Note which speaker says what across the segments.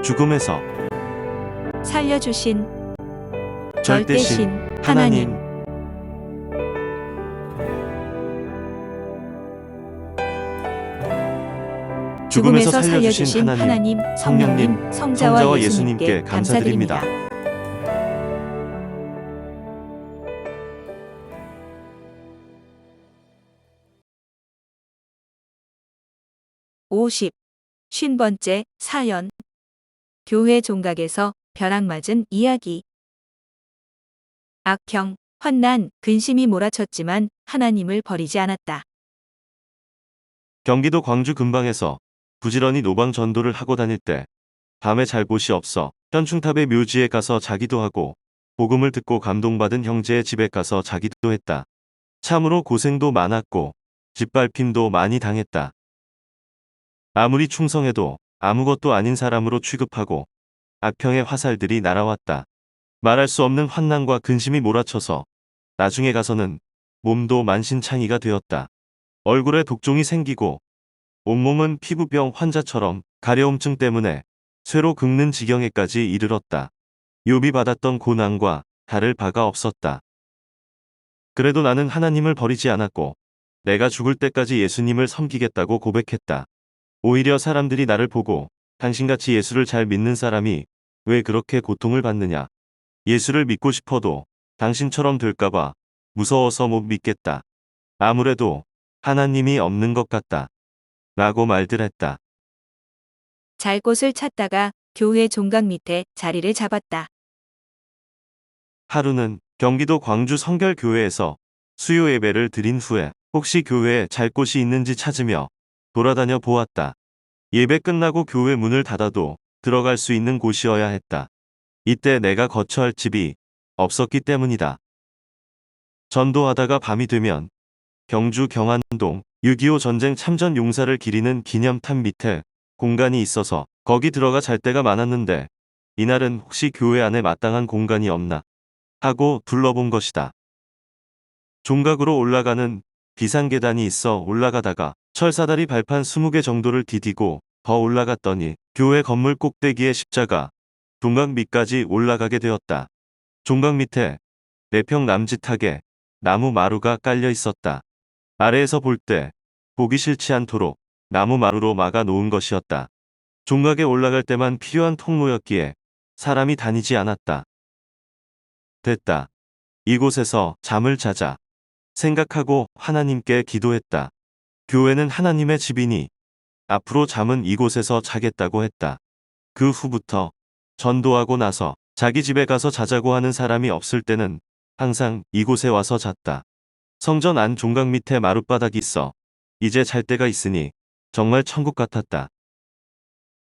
Speaker 1: 죽음에서
Speaker 2: 살려주신
Speaker 1: 절대신 하나님. 죽음에서 살려주신 하나님, 성령님, 성자와 예수님께 감사드립니다.
Speaker 2: 50번째 사연. 교회 종각에서 벼락 맞은 이야기. 악형, 환난, 근심이 몰아쳤지만 하나님을 버리지 않았다.
Speaker 1: 경기도 광주 근방에서 부지런히 노방 전도를 하고 다닐 때 밤에 잘 곳이 없어 현충탑의 묘지에 가서 자기도 하고 복음을 듣고 감동받은 형제의 집에 가서 자기도 했다. 참으로 고생도 많았고 짓밟힘도 많이 당했다. 아무리 충성해도 아무것도 아닌 사람으로 취급하고 악평의 화살들이 날아왔다. 말할 수 없는 환난과 근심이 몰아쳐서 나중에 가서는 몸도 만신창이가 되었다. 얼굴에 독종이 생기고 온몸은 피부병 환자처럼 가려움증 때문에 쇠로 긁는 지경에까지 이르렀다. 욥이 받았던 고난과 다를 바가 없었다. 그래도 나는 하나님을 버리지 않았고 내가 죽을 때까지 예수님을 섬기겠다고 고백했다. 오히려 사람들이 나를 보고 당신같이 예수를 잘 믿는 사람이 왜 그렇게 고통을 받느냐. 예수를 믿고 싶어도 당신처럼 될까봐 무서워서 못 믿겠다. 아무래도 하나님이 없는 것 같다. 라고 말들 했다.
Speaker 2: 잘 곳을 찾다가 교회 종각 밑에 자리를 잡았다.
Speaker 1: 하루는 경기도 광주 성결교회에서 수요 예배를 드린 후에 혹시 교회에 잘 곳이 있는지 찾으며 돌아다녀 보았다. 예배 끝나고 교회 문을 닫아도 들어갈 수 있는 곳이어야 했다. 이때 내가 거처할 집이 없었기 때문이다. 전도하다가 밤이 되면 경주 경안동 6.25 전쟁 참전 용사를 기리는 기념탑 밑에 공간이 있어서 거기 들어가 잘 때가 많았는데 이날은 혹시 교회 안에 마땅한 공간이 없나 하고 둘러본 것이다. 종각으로 올라가는 비상계단이 있어 올라가다가 철사다리 발판 20개 정도를 디디고 더 올라갔더니 교회 건물 꼭대기에 십자가 종각 밑까지 올라가게 되었다. 종각 밑에 4평 남짓하게 나무 마루가 깔려 있었다. 아래에서 볼 때 보기 싫지 않도록 나무 마루로 막아 놓은 것이었다. 종각에 올라갈 때만 필요한 통로였기에 사람이 다니지 않았다. 됐다. 이곳에서 잠을 자자 생각하고 하나님께 기도했다. 교회는 하나님의 집이니 앞으로 잠은 이곳에서 자겠다고 했다. 그 후부터 전도하고 나서 자기 집에 가서 자자고 하는 사람이 없을 때는 항상 이곳에 와서 잤다. 성전 안 종각 밑에 마룻바닥이 있어 이제 잘 때가 있으니 정말 천국 같았다.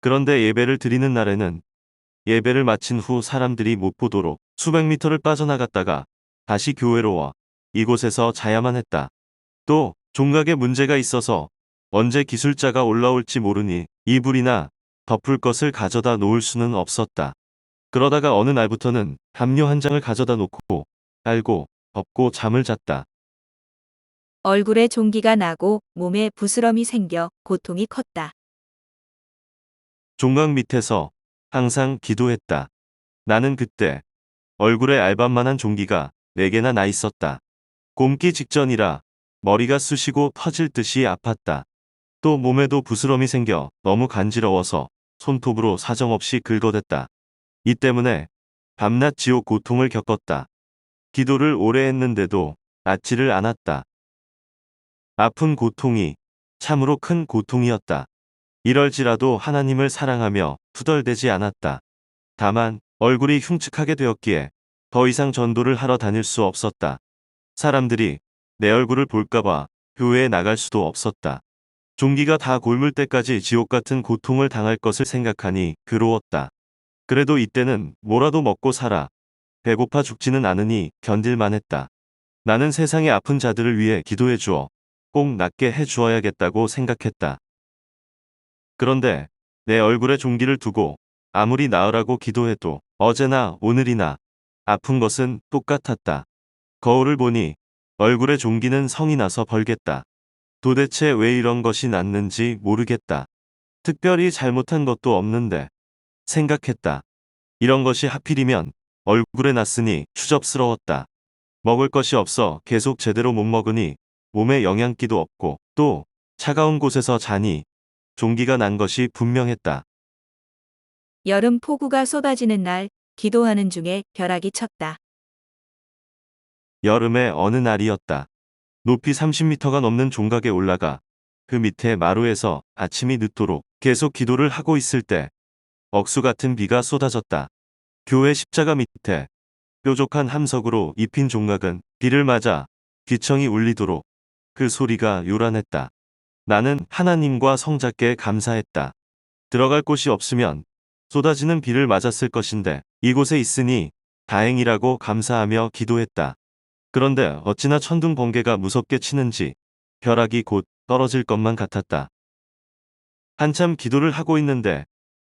Speaker 1: 그런데 예배를 드리는 날에는 예배를 마친 후 사람들이 못 보도록 수백 미터를 빠져나갔다가 다시 교회로 와 이곳에서 자야만 했다. 또 종각에 문제가 있어서 언제 기술자가 올라올지 모르니 이불이나 덮을 것을 가져다 놓을 수는 없었다. 그러다가 어느 날부터는 담요 한 장을 가져다 놓고 깔고 덮고 잠을 잤다.
Speaker 2: 얼굴에 종기가 나고 몸에 부스럼이 생겨 고통이 컸다.
Speaker 1: 종각 밑에서 항상 기도했다. 나는 그때 얼굴에 알밤만한 종기가 4개나 나 있었다. 곰기 직전이라 머리가 쑤시고 터질 듯이 아팠다. 또 몸에도 부스럼이 생겨 너무 간지러워서 손톱으로 사정없이 긁어댔다. 이 때문에 밤낮 지옥 고통을 겪었다. 기도를 오래 했는데도 낫지를 않았다. 아픈 고통이 참으로 큰 고통이었다. 이럴지라도 하나님을 사랑하며 투덜대지 않았다. 다만 얼굴이 흉측하게 되었기에 더 이상 전도를 하러 다닐 수 없었다. 사람들이 내 얼굴을 볼까봐 교회에 나갈 수도 없었다. 종기가 다 곪을 때까지 지옥 같은 고통을 당할 것을 생각하니 괴로웠다. 그래도 이때는 뭐라도 먹고 살아. 배고파 죽지는 않으니 견딜만 했다. 나는 세상의 아픈 자들을 위해 기도해 주어 꼭 낫게 해 주어야겠다고 생각했다. 그런데 내 얼굴에 종기를 두고 아무리 나으라고 기도해도 어제나 오늘이나 아픈 것은 똑같았다. 거울을 보니 얼굴에 종기는 성이 나서 벌겠다. 도대체 왜 이런 것이 났는지 모르겠다. 특별히 잘못한 것도 없는데 생각했다. 이런 것이 하필이면 얼굴에 났으니 추접스러웠다. 먹을 것이 없어 계속 제대로 못 먹으니 몸에 영양기도 없고 또 차가운 곳에서 자니 종기가 난 것이 분명했다.
Speaker 2: 여름 폭우가 쏟아지는 날 기도하는 중에 벼락이 쳤다.
Speaker 1: 여름의 어느 날이었다. 높이 30m가 넘는 종각에 올라가 그 밑에 마루에서 아침이 늦도록 계속 기도를 하고 있을 때 억수 같은 비가 쏟아졌다. 교회 십자가 밑에 뾰족한 함석으로 입힌 종각은 비를 맞아 귀청이 울리도록 그 소리가 요란했다. 나는 하나님과 성자께 감사했다. 들어갈 곳이 없으면 쏟아지는 비를 맞았을 것인데 이곳에 있으니 다행이라고 감사하며 기도했다. 그런데 어찌나 천둥 번개가 무섭게 치는지 벼락이 곧 떨어질 것만 같았다. 한참 기도를 하고 있는데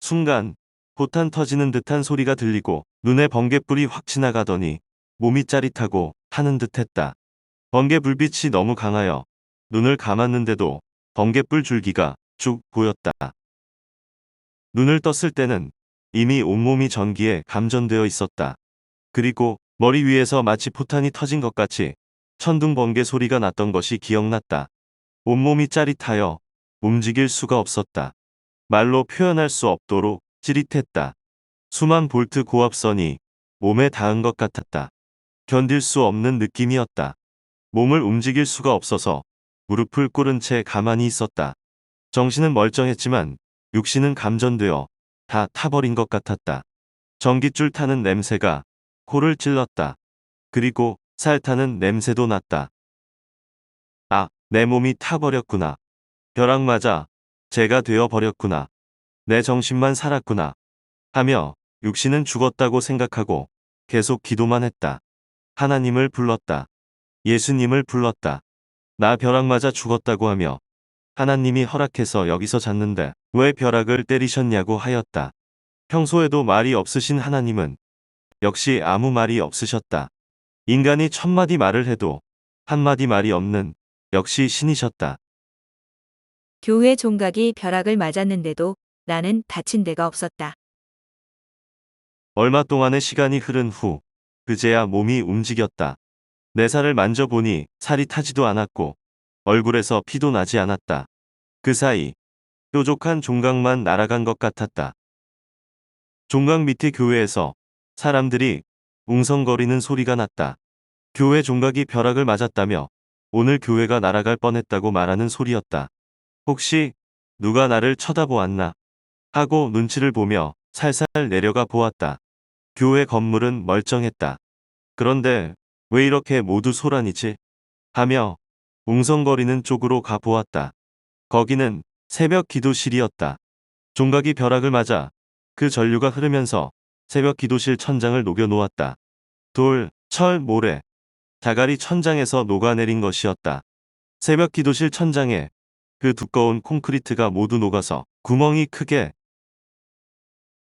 Speaker 1: 순간 포탄 터지는 듯한 소리가 들리고 눈에 번개불이 확 지나가더니 몸이 짜릿하고 타는 듯했다. 번개 불빛이 너무 강하여 눈을 감았는데도 번개불 줄기가 쭉 보였다. 눈을 떴을 때는 이미 온몸이 전기에 감전되어 있었다. 그리고 머리 위에서 마치 포탄이 터진 것 같이 천둥 번개 소리가 났던 것이 기억났다. 온몸이 짜릿하여 움직일 수가 없었다. 말로 표현할 수 없도록 찌릿했다. 수만 볼트 고압선이 몸에 닿은 것 같았다. 견딜 수 없는 느낌이었다. 몸을 움직일 수가 없어서 무릎을 꿇은 채 가만히 있었다. 정신은 멀쩡했지만 육신은 감전되어 다 타버린 것 같았다. 전깃줄 타는 냄새가 코를 찔렀다. 그리고 살 타는 냄새도 났다. 아, 내 몸이 타버렸구나. 벼락 맞아 재가 되어 버렸구나. 내 정신만 살았구나. 하며 육신은 죽었다고 생각하고 계속 기도만 했다. 하나님을 불렀다. 예수님을 불렀다. 나 벼락 맞아 죽었다고 하며 하나님이 허락해서 여기서 잤는데 왜 벼락을 때리셨냐고 하였다. 평소에도 말이 없으신 하나님은 역시 아무 말이 없으셨다. 인간이 1000마디 말을 해도 한마디 말이 없는 역시 신이셨다.
Speaker 2: 교회 종각이 벼락을 맞았는데도 나는 다친 데가 없었다.
Speaker 1: 얼마 동안의 시간이 흐른 후 그제야 몸이 움직였다. 내 살을 만져보니 살이 타지도 않았고 얼굴에서 피도 나지 않았다. 그 사이 뾰족한 종각만 날아간 것 같았다. 종각 밑에 교회에서 사람들이 웅성거리는 소리가 났다. 교회 종각이 벼락을 맞았다며 오늘 교회가 날아갈 뻔했다고 말하는 소리였다. 혹시 누가 나를 쳐다보았나 하고 눈치를 보며 살살 내려가 보았다. 교회 건물은 멀쩡했다. 그런데 왜 이렇게 모두 소란이지? 하며 웅성거리는 쪽으로 가 보았다. 거기는 새벽 기도실이었다. 종각이 벼락을 맞아 그 전류가 흐르면서 새벽 기도실 천장을 녹여 놓았다. 돌, 철, 모래, 자갈이 천장에서 녹아내린 것이었다. 새벽 기도실 천장에 그 두꺼운 콘크리트가 모두 녹아서 구멍이 크게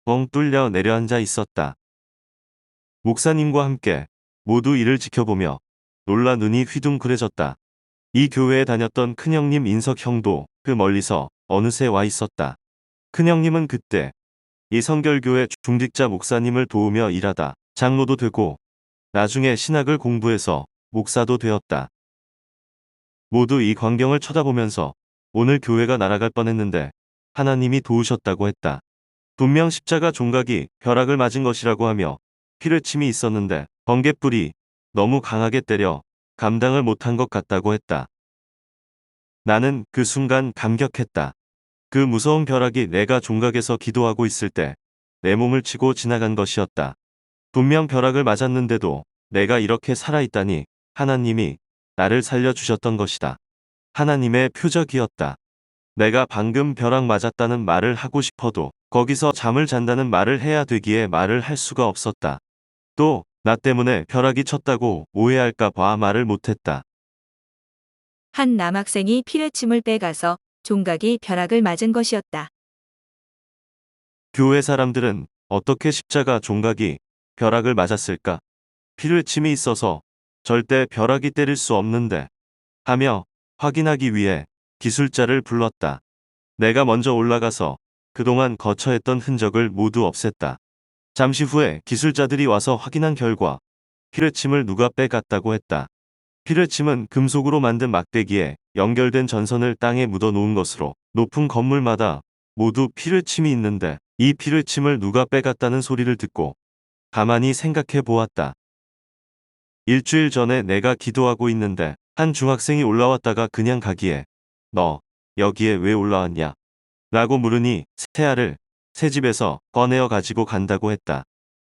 Speaker 1: 뻥 뚫려 내려앉아 있었다. 목사님과 함께 모두 이를 지켜보며 놀라 눈이 휘둥그레졌다. 이 교회에 다녔던 큰형님 인석 형도 그 멀리서 어느새 와 있었다. 큰형님은 그때 이 성결교회 중직자 목사님을 도우며 일하다 장로도 되고 나중에 신학을 공부해서 목사도 되었다. 모두 이 광경을 쳐다보면서 오늘 교회가 날아갈 뻔했는데 하나님이 도우셨다고 했다. 분명 십자가 종각이 벼락을 맞은 것이라고 하며 피뢰침이 있었는데 번갯불이 너무 강하게 때려 감당을 못한 것 같다고 했다. 나는 그 순간 감격했다. 그 무서운 벼락이 내가 종각에서 기도하고 있을 때 내 몸을 치고 지나간 것이었다. 분명 벼락을 맞았는데도 내가 이렇게 살아있다니 하나님이 나를 살려주셨던 것이다. 하나님의 표적이었다. 내가 방금 벼락 맞았다는 말을 하고 싶어도 거기서 잠을 잔다는 말을 해야 되기에 말을 할 수가 없었다. 또 나 때문에 벼락이 쳤다고 오해할까 봐 말을 못했다.
Speaker 2: 한 남학생이 피뢰침을 빼가서 종각이 벼락을 맞은 것이었다.
Speaker 1: 교회 사람들은 어떻게 십자가 종각이 벼락을 맞았을까? 피뢰침이 있어서 절대 벼락이 때릴 수 없는데 하며 확인하기 위해 기술자를 불렀다. 내가 먼저 올라가서 그동안 거처했던 흔적을 모두 없앴다. 잠시 후에 기술자들이 와서 확인한 결과 피뢰침을 누가 빼갔다고 했다. 피뢰침은 금속으로 만든 막대기에 연결된 전선을 땅에 묻어 놓은 것으로 높은 건물마다 모두 피뢰침이 있는데 이 피뢰침을 누가 빼갔다는 소리를 듣고 가만히 생각해 보았다. 일주일 전에 내가 기도하고 있는데 한 중학생이 올라왔다가 그냥 가기에 너 여기에 왜 올라왔냐? 라고 물으니 새알을 새 집에서 꺼내어 가지고 간다고 했다.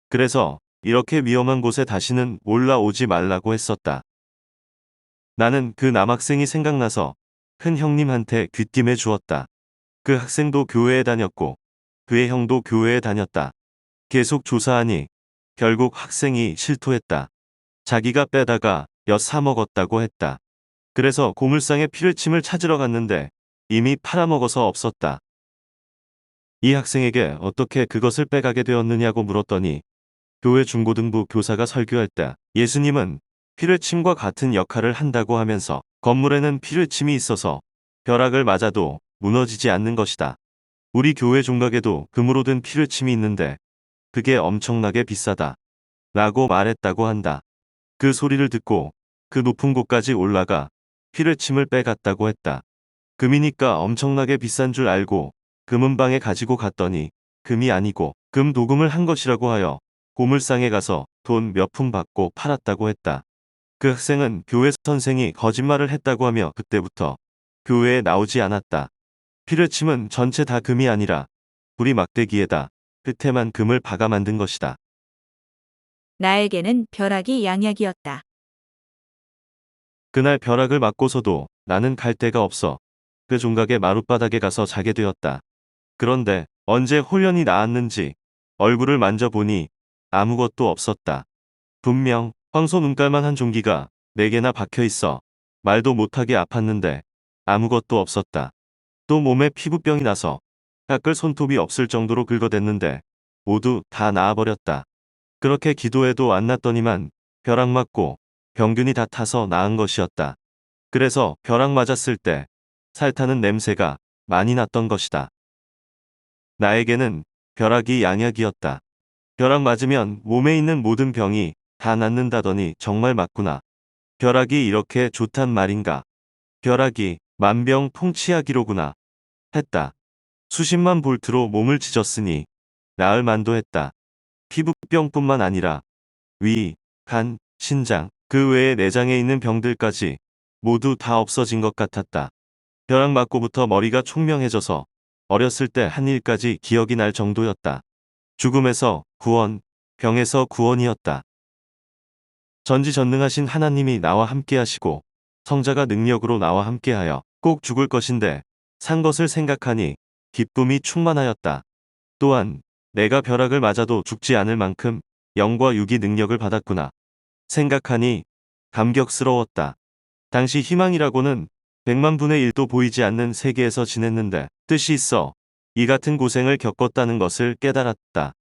Speaker 1: 그래서 이렇게 위험한 곳에 다시는 올라오지 말라고 했었다. 나는 그 남학생이 생각나서 큰 형님한테 귀띔해 주었다. 그 학생도 교회에 다녔고 그의 형도 교회에 다녔다. 계속 조사하니 결국 학생이 실토했다. 자기가 빼다가 엿 사먹었다고 했다. 그래서 고물상에 피뢰침을 찾으러 갔는데 이미 팔아먹어서 없었다. 이 학생에게 어떻게 그것을 빼가게 되었느냐고 물었더니 교회 중고등부 교사가 설교할 때 예수님은 피뢰침과 같은 역할을 한다고 하면서 건물에는 피뢰침이 있어서 벼락을 맞아도 무너지지 않는 것이다. 우리 교회 종각에도 금으로 된 피뢰침이 있는데 그게 엄청나게 비싸다. 라고 말했다고 한다. 그 소리를 듣고 그 높은 곳까지 올라가 피뢰침을 빼갔다고 했다. 금이니까 엄청나게 비싼 줄 알고 금은방에 가지고 갔더니 금이 아니고 금 도금을 한 것이라고 하여 고물상에 가서 돈 몇 푼 받고 팔았다고 했다. 그 학생은 교회 선생이 거짓말을 했다고 하며 그때부터 교회에 나오지 않았다. 피뢰침은 전체 다 금이 아니라 우리 막대기에다 끝에만 금을 박아 만든 것이다.
Speaker 2: 나에게는 벼락이 양약이었다.
Speaker 1: 그날 벼락을 맞고서도 나는 갈 데가 없어 그 종각의 마룻바닥에 가서 자게 되었다. 그런데 언제 홀연이 나았는지 얼굴을 만져보니 아무것도 없었다. 분명 황소 눈깔만 한 종기가 4개나 박혀 있어 말도 못하게 아팠는데 아무것도 없었다. 또 몸에 피부병이 나서 닦을 손톱이 없을 정도로 긁어댔는데 모두 다 나아버렸다. 그렇게 기도해도 안 낫더니만 벼락 맞고 병균이 다 타서 나은 것이었다. 그래서 벼락 맞았을 때 살타는 냄새가 많이 났던 것이다. 나에게는 벼락이 양약이었다. 벼락 맞으면 몸에 있는 모든 병이 다 낫는다더니 정말 맞구나. 벼락이 이렇게 좋단 말인가. 벼락이 만병통치약이로구나. 했다. 수십만 볼트로 몸을 찢었으니 나을 만도 했다. 피부병뿐만 아니라 위, 간, 신장, 그 외의 내장에 있는 병들까지 모두 다 없어진 것 같았다. 벼락 맞고부터 머리가 총명해져서 어렸을 때 한 일까지 기억이 날 정도였다. 죽음에서 구원, 병에서 구원이었다. 전지전능하신 하나님이 나와 함께하시고 성자가 능력으로 나와 함께하여 꼭 죽을 것인데 산 것을 생각하니 기쁨이 충만하였다. 또한 내가 벼락을 맞아도 죽지 않을 만큼 영과 육이 능력을 받았구나 생각하니 감격스러웠다. 당시 희망이라고는 100만 분의 1도 보이지 않는 세계에서 지냈는데 뜻이 있어 이 같은 고생을 겪었다는 것을 깨달았다.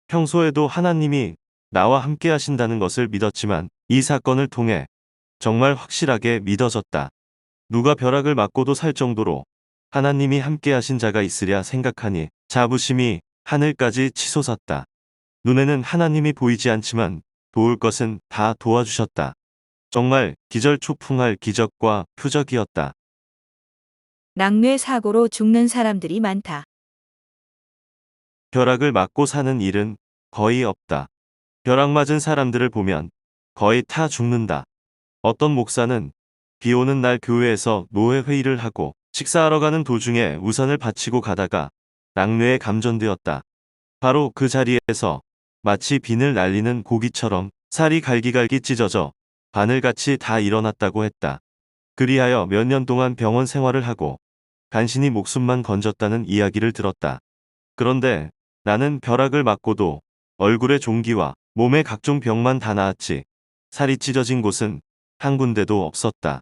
Speaker 1: 평소에도 하나님이 나와 함께 하신다는 것을 믿었지만 이 사건을 통해 정말 확실하게 믿어졌다. 누가 벼락을 맞고도 살 정도로 하나님이 함께 하신 자가 있으랴 생각하니 자부심이 하늘까지 치솟았다. 눈에는 하나님이 보이지 않지만 도울 것은 다 도와주셨다. 정말 기절초풍할 기적과 표적이었다.
Speaker 2: 낙뢰 사고로 죽는 사람들이 많다.
Speaker 1: 벼락을 맞고 사는 일은 거의 없다. 벼락 맞은 사람들을 보면 거의 다 죽는다. 어떤 목사는 비 오는 날 교회에서 노회 회의를 하고 식사하러 가는 도중에 우산을 받치고 가다가 낙뢰에 감전되었다. 바로 그 자리에서 마치 비늘 날리는 고기처럼 살이 갈기갈기 찢어져 바늘같이 다 일어났다고 했다. 그리하여 몇 년 동안 병원 생활을 하고 간신히 목숨만 건졌다는 이야기를 들었다. 그런데 나는 벼락을 맞고도 얼굴의 종기와 몸의 각종 병만 다 나았지 살이 찢어진 곳은 한 군데도 없었다.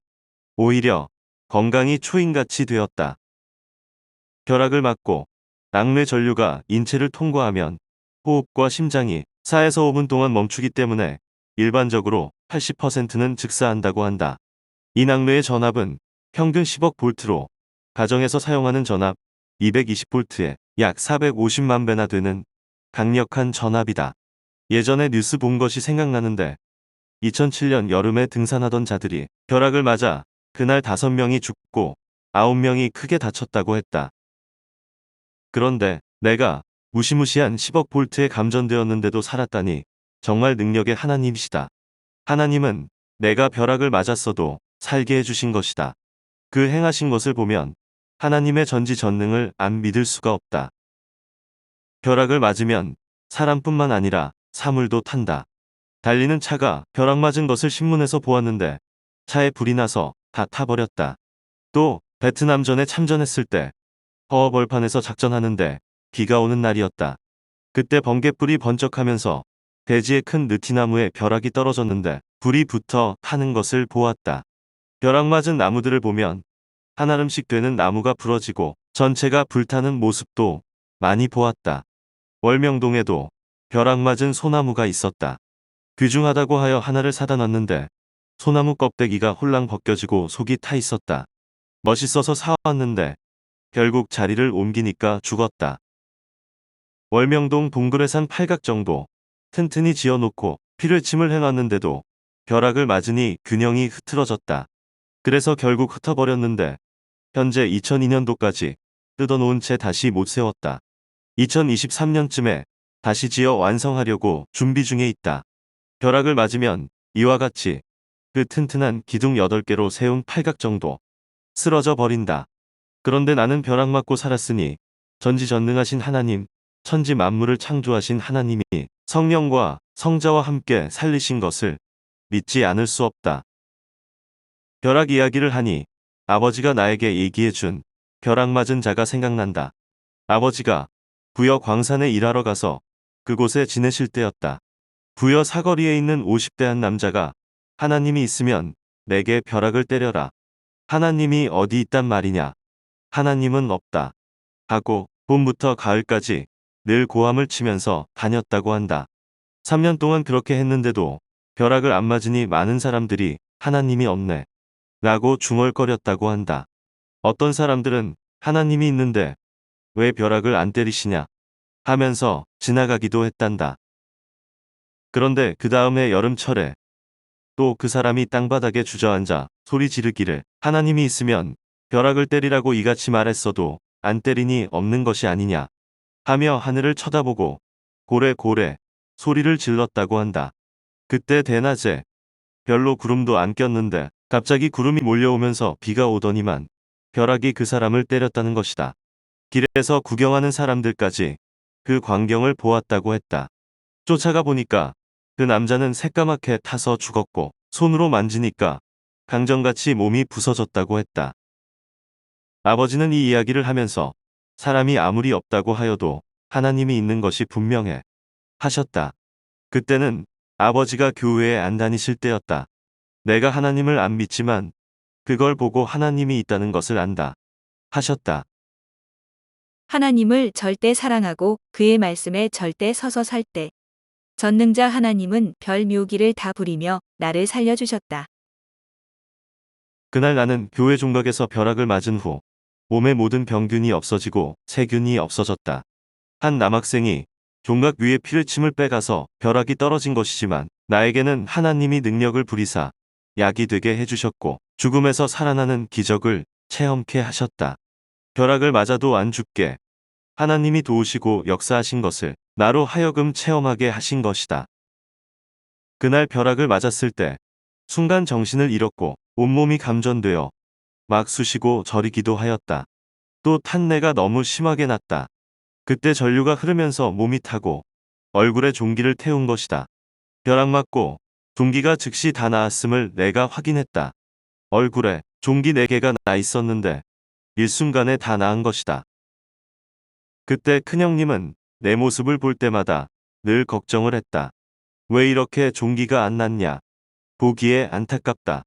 Speaker 1: 오히려 건강이 초인같이 되었다. 벼락을 맞고 낙뢰 전류가 인체를 통과하면 호흡과 심장이 4에서 5분 동안 멈추기 때문에 일반적으로 80%는 즉사한다고 한다. 이 낙뢰의 전압은 평균 10억 볼트로 가정에서 사용하는 전압 220볼트에 약 450만 배나 되는 강력한 전압이다. 예전에 뉴스 본 것이 생각나는데 2007년 여름에 등산하던 자들이 벼락을 맞아 그날 5명이 죽고 9명이 크게 다쳤다고 했다. 그런데 내가 무시무시한 10억 볼트에 감전되었는데도 살았다니 정말 능력의 하나님이시다. 하나님은 내가 벼락을 맞았어도 살게 해주신 것이다. 그 행하신 것을 보면 하나님의 전지전능을 안 믿을 수가 없다. 벼락을 맞으면 사람뿐만 아니라 사물도 탄다. 달리는 차가 벼락 맞은 것을 신문에서 보았는데 차에 불이 나서 다 타버렸다. 또 베트남전에 참전했을 때 허허벌판에서 작전하는데 비가 오는 날이었다. 그때 번갯불이 번쩍하면서 대지의 큰 느티나무에 벼락이 떨어졌는데 불이 붙어 타는 것을 보았다. 벼락 맞은 나무들을 보면 한아름씩 되는 나무가 부러지고 전체가 불타는 모습도 많이 보았다. 월명동에도 벼락 맞은 소나무가 있었다. 귀중하다고 하여 하나를 사다 놨는데 소나무 껍데기가 홀랑 벗겨지고 속이 타 있었다. 멋있어서 사왔는데 결국 자리를 옮기니까 죽었다. 월명동 동굴에산 팔각정도 튼튼히 지어놓고 피를침을 해놨는데도 벼락을 맞으니 균형이 흐트러졌다. 그래서 결국 흩어버렸는데 현재 2002년도까지 뜯어놓은 채 다시 못 세웠다. 2023년쯤에 다시 지어 완성하려고 준비 중에 있다. 벼락을 맞으면 이와 같이 그 튼튼한 기둥 8개로 세운 팔각정도 쓰러져 버린다. 그런데 나는 벼락 맞고 살았으니 전지전능하신 하나님, 천지 만물을 창조하신 하나님이 성령과 성자와 함께 살리신 것을 믿지 않을 수 없다. 벼락 이야기를 하니 아버지가 나에게 얘기해 준 벼락 맞은 자가 생각난다. 아버지가 부여 광산에 일하러 가서 그곳에 지내실 때였다. 부여 사거리에 있는 50대 한 남자가 하나님이 있으면 내게 벼락을 때려라. 하나님이 어디 있단 말이냐. 하나님은 없다. 하고 봄부터 가을까지 늘 고함을 치면서 다녔다고 한다. 3년 동안 그렇게 했는데도 벼락을 안 맞으니 많은 사람들이 하나님이 없네 라고 중얼거렸다고 한다. 어떤 사람들은 하나님이 있는데 왜 벼락을 안 때리시냐 하면서 지나가기도 했단다. 그런데 그 다음해 여름철에 또 그 사람이 땅바닥에 주저앉아 소리 지르기를 하나님이 있으면 벼락을 때리라고 이같이 말했어도 안 때리니 없는 것이 아니냐 하며 하늘을 쳐다보고 고래고래 소리를 질렀다고 한다. 그때 대낮에 별로 구름도 안 꼈는데 갑자기 구름이 몰려오면서 비가 오더니만 벼락이 그 사람을 때렸다는 것이다. 길에서 구경하는 사람들까지 그 광경을 보았다고 했다. 쫓아가 보니까 그 남자는 새까맣게 타서 죽었고 손으로 만지니까 강정같이 몸이 부서졌다고 했다. 아버지는 이 이야기를 하면서 사람이 아무리 없다고 하여도 하나님이 있는 것이 분명해 하셨다. 그때는 아버지가 교회에 안 다니실 때였다. 내가 하나님을 안 믿지만 그걸 보고 하나님이 있다는 것을 안다 하셨다.
Speaker 2: 하나님을 절대 사랑하고 그의 말씀에 절대 서서 살 때, 전능자 하나님은 별 묘기를 다 부리며 나를 살려주셨다.
Speaker 1: 그날 나는 교회 종각에서 벼락을 맞은 후 몸의 모든 병균이 없어지고 세균이 없어졌다. 한 남학생이 종각 위에 피를 침을 빼가서 벼락이 떨어진 것이지만 나에게는 하나님이 능력을 부리사 약이 되게 해주셨고 죽음에서 살아나는 기적을 체험케 하셨다. 벼락을 맞아도 안 죽게 하나님이 도우시고 역사하신 것을 나로 하여금 체험하게 하신 것이다. 그날 벼락을 맞았을 때 순간 정신을 잃었고 온몸이 감전되어 막 쑤시고 저리기도 하였다. 또 탄내가 너무 심하게 났다. 그때 전류가 흐르면서 몸이 타고 얼굴에 종기를 태운 것이다. 벼락 맞고 종기가 즉시 다 나았음을 내가 확인했다. 얼굴에 종기 4개가 나 있었는데 일순간에 다 나은 것이다. 그때 큰형님은 내 모습을 볼 때마다 늘 걱정을 했다. 왜 이렇게 종기가 안 났냐. 보기에 안타깝다.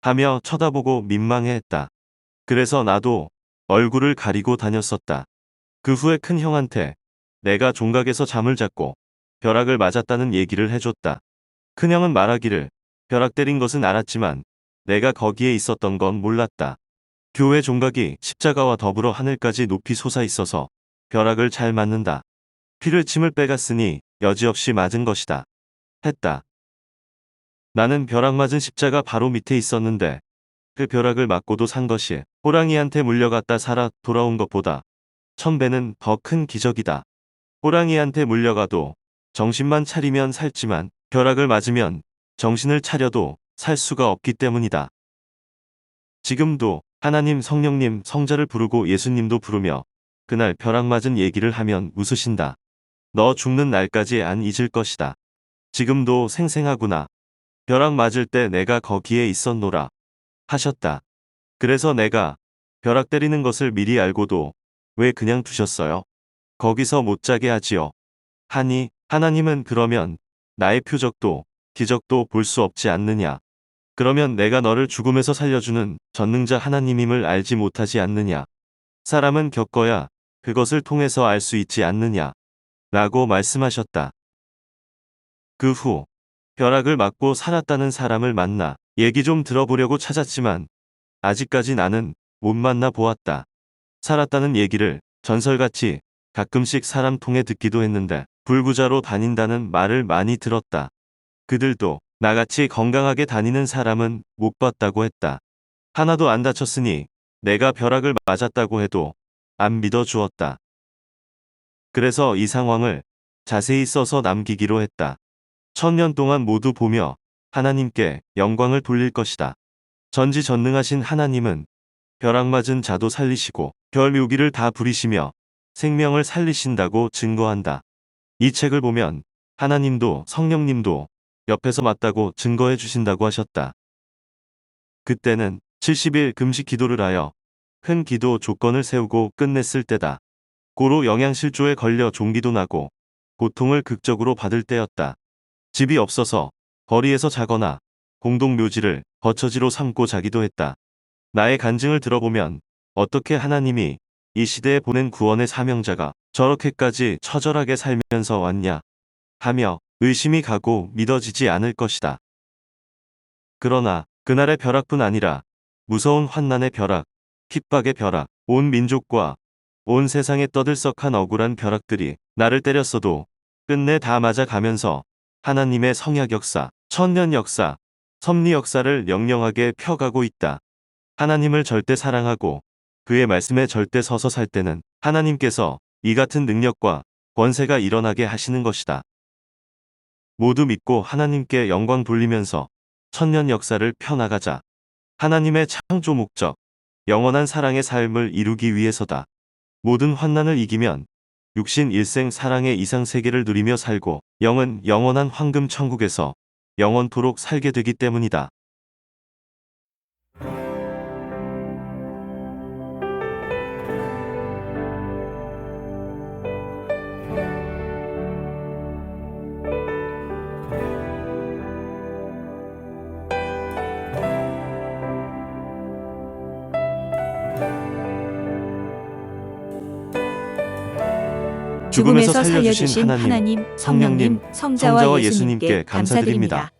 Speaker 1: 하며 쳐다보고 민망해했다. 그래서 나도 얼굴을 가리고 다녔었다. 그 후에 큰형한테 내가 종각에서 잠을 잤고 벼락을 맞았다는 얘기를 해줬다. 큰형은 말하기를 벼락 때린 것은 알았지만 내가 거기에 있었던 건 몰랐다. 교회 종각이 십자가와 더불어 하늘까지 높이 솟아 있어서 벼락을 잘 맞는다. 피를 침을 빼갔으니 여지없이 맞은 것이다. 했다. 나는 벼락 맞은 십자가 바로 밑에 있었는데 그 벼락을 맞고도 산 것이 호랑이한테 물려갔다 살아 돌아온 것보다 1000배는 더 큰 기적이다. 호랑이한테 물려가도 정신만 차리면 살지만 벼락을 맞으면 정신을 차려도 살 수가 없기 때문이다. 지금도 하나님, 성령님, 성자를 부르고 예수님도 부르며 그날 벼락 맞은 얘기를 하면 웃으신다. 너 죽는 날까지 안 잊을 것이다. 지금도 생생하구나. 벼락 맞을 때 내가 거기에 있었노라. 하셨다. 그래서 내가 벼락 때리는 것을 미리 알고도 왜 그냥 두셨어요? 거기서 못 자게 하지요. 하니 하나님은 그러면 나의 표적도 기적도 볼 수 없지 않느냐. 그러면 내가 너를 죽음에서 살려주는 전능자 하나님임을 알지 못하지 않느냐. 사람은 겪어야 그것을 통해서 알 수 있지 않느냐. 라고 말씀하셨다. 그 후 벼락을 맞고 살았다는 사람을 만나 얘기 좀 들어보려고 찾았지만 아직까지 나는 못 만나 보았다. 살았다는 얘기를 전설같이 가끔씩 사람 통해 듣기도 했는데 불구자로 다닌다는 말을 많이 들었다. 그들도 나같이 건강하게 다니는 사람은 못 봤다고 했다. 하나도 안 다쳤으니 내가 벼락을 맞았다고 해도 안 믿어주었다. 그래서 이 상황을 자세히 써서 남기기로 했다. 1000년 동안 모두 보며 하나님께 영광을 돌릴 것이다. 전지전능하신 하나님은 벼락 맞은 자도 살리시고 별 묘기를 다 부리시며 생명을 살리신다고 증거한다. 이 책을 보면 하나님도 성령님도 옆에서 맞다고 증거해 주신다고 하셨다. 그때는 70일 금식 기도를 하여 큰 기도 조건을 세우고 끝냈을 때다. 고로 영양실조에 걸려 종기도 나고 고통을 극적으로 받을 때였다. 집이 없어서 거리에서 자거나 공동묘지를 거처지로 삼고 자기도 했다. 나의 간증을 들어보면 어떻게 하나님이 이 시대에 보낸 구원의 사명자가 저렇게까지 처절하게 살면서 왔냐 하며 의심이 가고 믿어지지 않을 것이다. 그러나 그날의 벼락뿐 아니라 무서운 환난의 벼락, 핍박의 벼락, 온 민족과 온 세상에 떠들썩한 억울한 벼락들이 나를 때렸어도 끝내 다 맞아가면서 하나님의 성약 역사, 천년 역사, 섭리 역사를 영영하게 펴가고 있다. 하나님을 절대 사랑하고 그의 말씀에 절대 서서 살 때는 하나님께서 이 같은 능력과 권세가 일어나게 하시는 것이다. 모두 믿고 하나님께 영광 돌리면서 천년 역사를 펴나가자. 하나님의 창조 목적, 영원한 사랑의 삶을 이루기 위해서다. 모든 환난을 이기면 육신 일생 사랑의 이상 세계를 누리며 살고 영은 영원한 황금 천국에서 영원토록 살게 되기 때문이다.
Speaker 2: 죽음에서 살려주신 하나님, 성령님, 성자와 예수님께 감사드립니다.